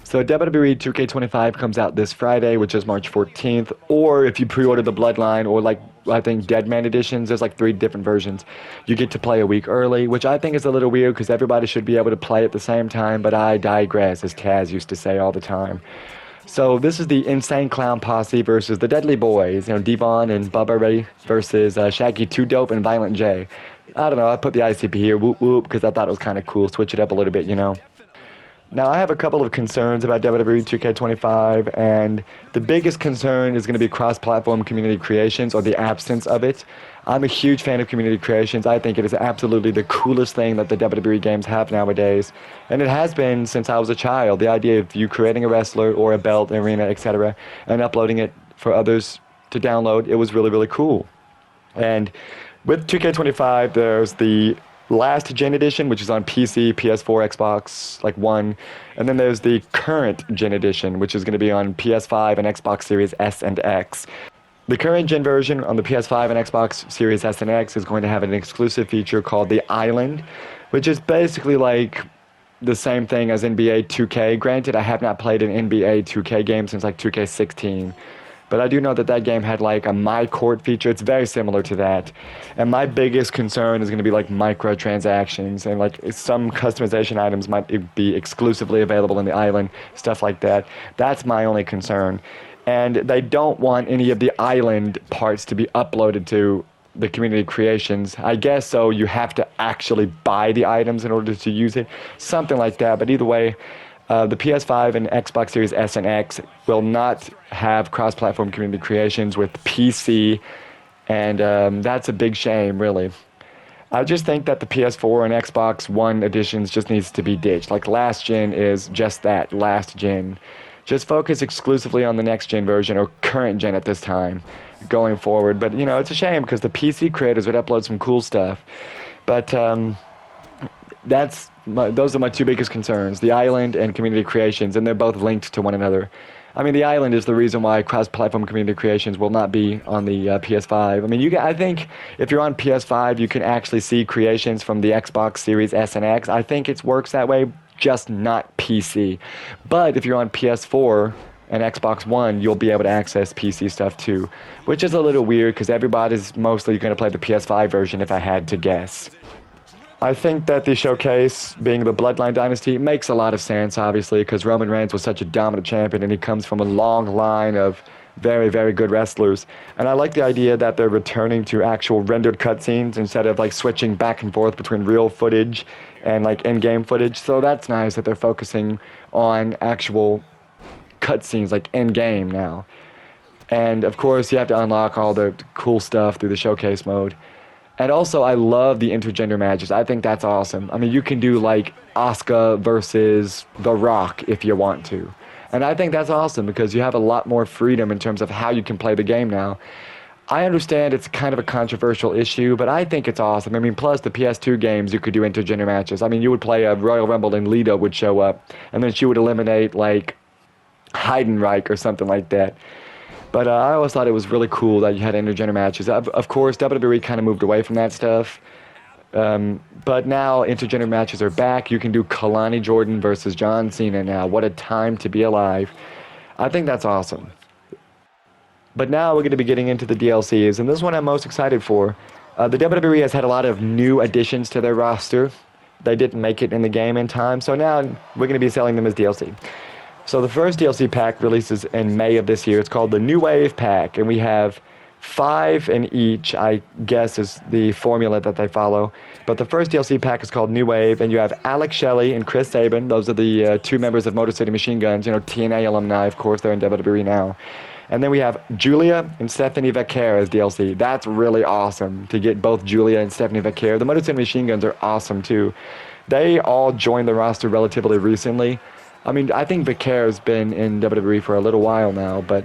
So WWE 2K25 comes out this Friday, which is March 14th, or if you pre-order the Bloodline or like I think Deadman editions, there's like 3 different versions. You get to play a week early, which I think is a little weird because everybody should be able to play at the same time, but I digress, as Taz used to say all the time. So this is the Insane Clown Posse versus the Deadly Boys, Devon and Bubba Ray versus Shaggy 2 Dope and Violent J. I don't know, I put the ICP here, whoop whoop, because I thought it was kind of cool, switch it up a little bit. Now, I have a couple of concerns about WWE 2K25, and the biggest concern is going to be cross-platform community creations or the absence of it. I'm a huge fan of community creations. I think it is absolutely the coolest thing that the WWE games have nowadays, and it has been since I was a child. The idea of you creating a wrestler or a belt, an arena, etc., and uploading it for others to download, it was really, really cool. And with 2K25, there's the last gen edition, which is on PC, PS4, Xbox, like One, and then there's the current gen edition, which is going to be on PS5 and Xbox Series S and X. The current gen version on the PS5 and Xbox Series S and X is going to have an exclusive feature called the Island, which is basically like the same thing as NBA 2K. Granted, I have not played an NBA 2K game since like 2K16. But I do know that that game had like a My Court feature. It's very similar to that. And my biggest concern is going to be like microtransactions and like some customization items might be exclusively available in the island, stuff like that. That's my only concern. And they don't want any of the island parts to be uploaded to the community creations. I guess so you have to actually buy the items in order to use it. Something like that. But either way, the PS5 and Xbox Series S and X will not have cross-platform community creations with PC, and that's a big shame, really. I just think that the PS4 and Xbox One editions just needs to be ditched. Like, last gen is just that, last gen. Just focus exclusively on the next gen version or current gen at this time going forward. But, it's a shame because the PC creators would upload some cool stuff. But those are my 2 biggest concerns, the island and community creations, and they're both linked to one another. I mean, the island is the reason why cross-platform community creations will not be on the PS5. I mean, I think if you're on PS5, you can actually see creations from the Xbox Series S and X. I think it works that way, just not PC. But if you're on PS4 and Xbox One, you'll be able to access PC stuff too, which is a little weird because everybody's mostly going to play the PS5 version if I had to guess. I think that the showcase, being the Bloodline Dynasty, makes a lot of sense, obviously, because Roman Reigns was such a dominant champion, and he comes from a long line of very, very good wrestlers. And I like the idea that they're returning to actual rendered cutscenes instead of, like, switching back and forth between real footage and, like, in-game footage. So that's nice that they're focusing on actual cutscenes, like, in-game now. And, of course, you have to unlock all the cool stuff through the showcase mode. And also, I love the intergender matches. I think that's awesome. I mean, you can do, like, Asuka versus The Rock if you want to. And I think that's awesome because you have a lot more freedom in terms of how you can play the game now. I understand it's kind of a controversial issue, but I think it's awesome. I mean, plus the PS2 games, you could do intergender matches. I mean, you would play a Royal Rumble and Lita would show up, and then she would eliminate, like, Heidenreich or something like that. But I always thought it was really cool that you had intergender matches. Of course, WWE kind of moved away from that stuff. But now intergender matches are back. You can do Kalani Jordan versus John Cena now. What a time to be alive. I think that's awesome. But now we're going to be getting into the DLCs, and this one I'm most excited for. The WWE has had a lot of new additions to their roster. They didn't make it in the game in time, so now we're going to be selling them as DLC. So the first DLC pack releases in May of this year. It's called the New Wave Pack, and we have 5 in each, I guess, is the formula that they follow. But the first DLC pack is called New Wave, and you have Alex Shelley and Chris Sabin. Those are the 2 members of Motor City Machine Guns, TNA alumni, of course, they're in WWE now. And then we have Julia and Stephanie Vaquer as DLC. That's really awesome to get both Julia and Stephanie Vaquer. The Motor City Machine Guns are awesome, too. They all joined the roster relatively recently. I mean, I think Vaquer's been in WWE for a little while now, but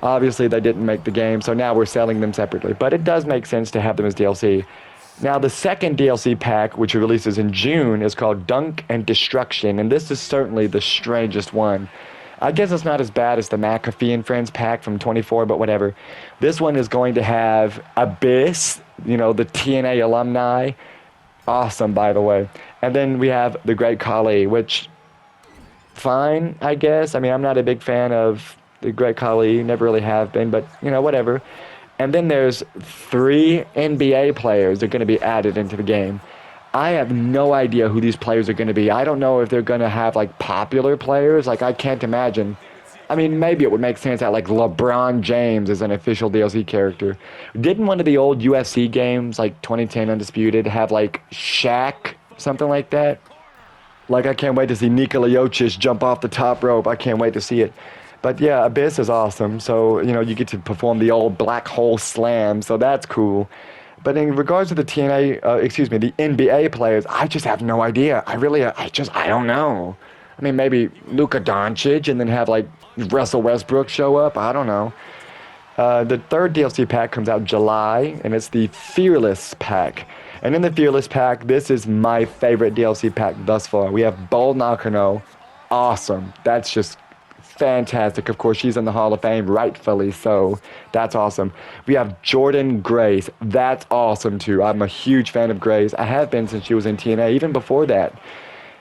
obviously they didn't make the game, so now we're selling them separately. But it does make sense to have them as DLC. Now, the second DLC pack, which releases in June, is called Dunk and Destruction, and this is certainly the strangest one. I guess it's not as bad as the McAfee and Friends pack from 24, but whatever. This one is going to have Abyss, the TNA alumni. Awesome, by the way. And then we have the Great Khali, which fine, I guess. I mean, I'm not a big fan of the Great Khali, never really have been, but whatever. And then there's 3 NBA players that are going to be added into the game. I have no idea who these players are going to be. I don't know if they're going to have like popular players. Like, I can't imagine. I mean, maybe it would make sense that like LeBron James is an official DLC character. Didn't one of the old UFC games, like 2010 Undisputed, have like Shaq, something like that? Like, I can't wait to see Nikola Jokic jump off the top rope. I can't wait to see it. But yeah, Abyss is awesome. So, you get to perform the old black hole slam. So that's cool. But in regards to the the NBA players, I just have no idea. I don't know. I mean, maybe Luka Doncic and then have like Russell Westbrook show up. I don't know. The third DLC pack comes out in July, and it's the Fearless pack. And in the Fearless pack, this is my favorite DLC pack thus far. We have Bull Nakano. Awesome. That's just fantastic. Of course, she's in the Hall of Fame, rightfully so. That's awesome. We have Jordan Grace. That's awesome, too. I'm a huge fan of Grace. I have been since she was in TNA, even before that.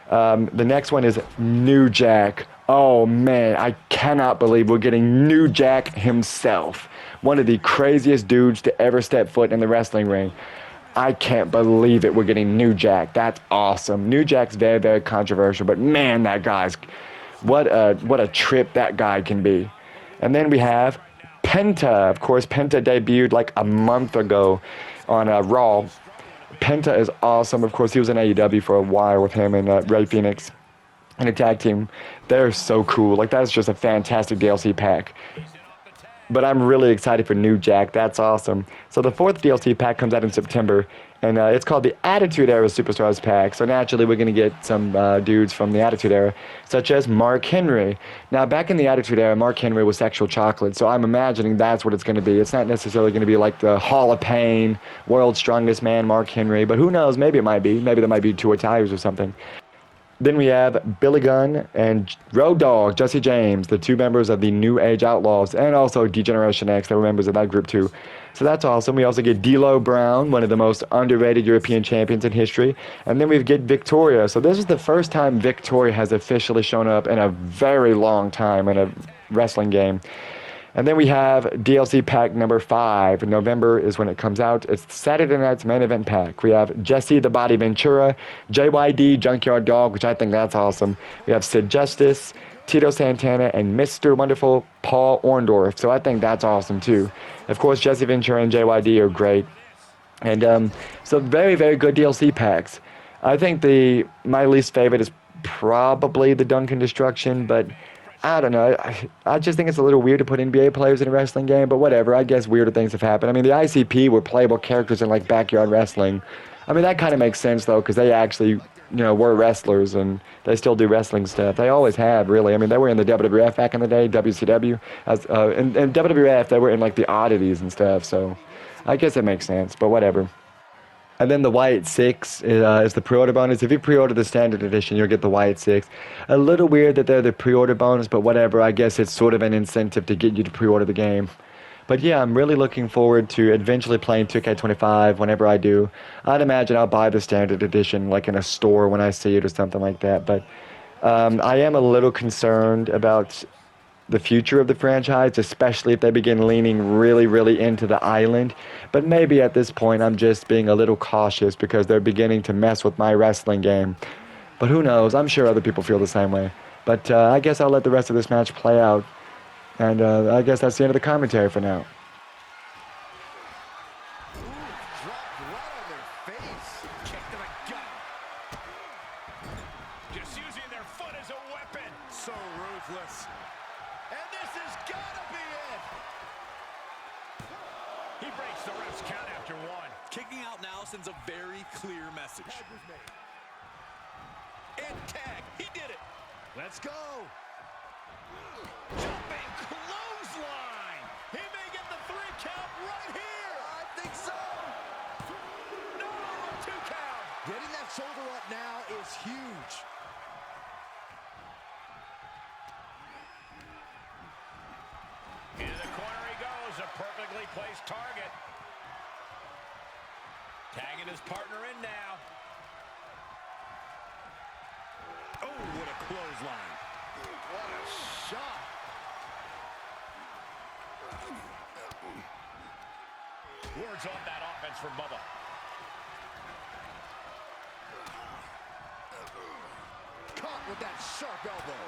The next one is New Jack. Oh man, I cannot believe we're getting New Jack himself. One of the craziest dudes to ever step foot in the wrestling ring. I can't believe it. We're getting New Jack. That's awesome. New Jack's very, very controversial, but man, that guy's what a trip that guy can be. And then we have Penta. Of course, Penta debuted like a month ago on Raw. Penta is awesome. Of course, he was in AEW for a while with him and Ray Phoenix in a tag team. They're so cool. Like, that's just a fantastic DLC pack. But I'm really excited for New Jack. That's awesome. So the 4th DLC pack comes out in September, and it's called the Attitude Era Superstars pack. So naturally, we're going to get some dudes from the Attitude Era, such as Mark Henry. Now, back in the Attitude Era, Mark Henry was sexual chocolate, so I'm imagining that's what it's going to be. It's not necessarily going to be like the Hall of Pain, World's Strongest Man, Mark Henry, but who knows? Maybe it might be. Maybe there might be 2 attires or something. Then we have Billy Gunn and Road Dogg, Jesse James, the 2 members of the New Age Outlaws, and also D-Generation X. They were members of that group too. So that's awesome. We also get D'Lo Brown, one of the most underrated European champions in history. And then we get Victoria. So this is the first time Victoria has officially shown up in a very long time in a wrestling game. And then we have DLC pack number 5. November is when it comes out. It's Saturday Night's main event pack. We have Jesse the Body Ventura, JYD Junkyard Dog, which I think that's awesome. We have Sid Justice, Tito Santana, and Mr. Wonderful Paul Orndorff. So I think that's awesome too. Of course, Jesse Ventura and JYD are great. And so very, very good DLC packs. I think my least favorite is probably the Duncan Destruction, but I don't know. I just think it's a little weird to put NBA players in a wrestling game, but whatever. I guess weirder things have happened. I mean, the ICP were playable characters in, like, backyard wrestling. I mean, that kind of makes sense, though, because they actually, were wrestlers, and they still do wrestling stuff. They always have, really. I mean, they were in the WWF back in the day, WCW. And WWF, they were in, like, the oddities and stuff, so I guess it makes sense, but whatever. And then the White 6 is the pre-order bonus. If you pre-order the standard edition, you'll get the White 6. A little weird that they're the pre-order bonus, but whatever. I guess it's sort of an incentive to get you to pre-order the game. But yeah, I'm really looking forward to eventually playing 2K25 whenever I do. I'd imagine I'll buy the standard edition like in a store when I see it or something like that. But I am a little concerned about the future of the franchise, especially if they begin leaning really, really into the island. But maybe at this point I'm just being a little cautious because they're beginning to mess with my wrestling game. But who knows? I'm sure other people feel the same way. But I guess I'll let the rest of this match play out. And I guess that's the end of the commentary for now. Kicking out now sends a very clear message. And tag, he did it. Let's go. Jumping clothesline. He may get the 3 count right here. I think so. No, 2 count. Getting that shoulder up now is huge. Into the corner he goes, a perfectly placed target. Tagging his partner in now. Oh, what a clothesline. Wards off that offense from Bubba. Caught with that sharp elbow.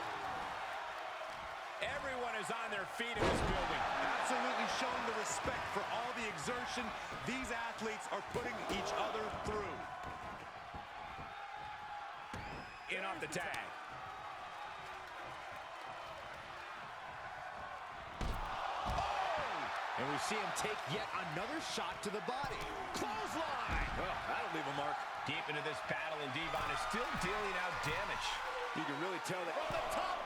Everyone is on their feet in this building. Absolutely showing the respect for all the exertion these athletes are putting each other through. In off the tag. And we see him take yet another shot to the body. Clothesline! Oh, that'll leave a mark. Deep into this battle, and Devon is still dealing out damage. You can really tell that. From the top!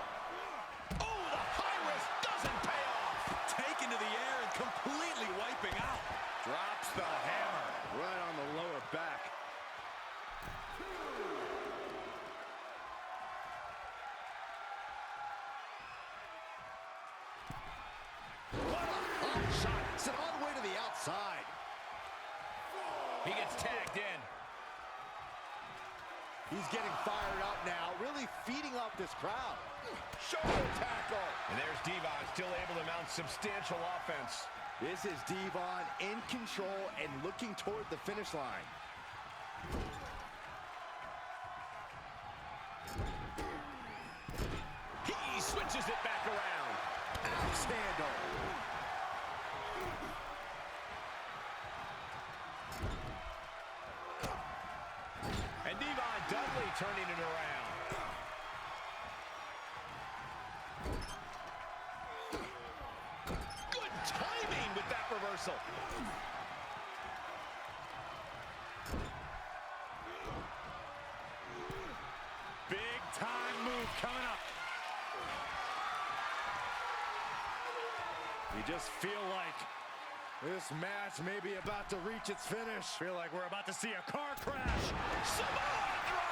Oh, the high risk doesn't pay off! Taken to the air and completely wiping out. Drops the hammer right on the lower back. Sent all the way to the outside. He gets tagged in. He's getting fired up now, really feeding off this crowd. Shoulder tackle. And there's Devon, still able to mount substantial offense. This is Devon in control and looking toward the finish line. He switches it back around. Axe handle. And Devon Dudley turning it around. Good timing with that reversal. Big time move coming up. You just feel like this match may be about to reach its finish. Feel like we're about to see a car crash. Samoa drop!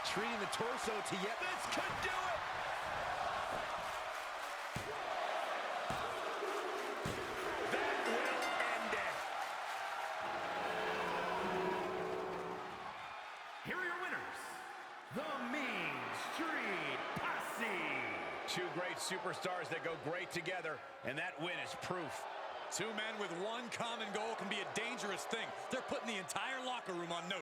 Treating the torso to yet. This could do it! That will end it. Here are your winners, the Mean Street Posse. Two great superstars that go great together, and that win is proof. Two men with one common goal can be a dangerous thing. They're putting the entire locker room on notice.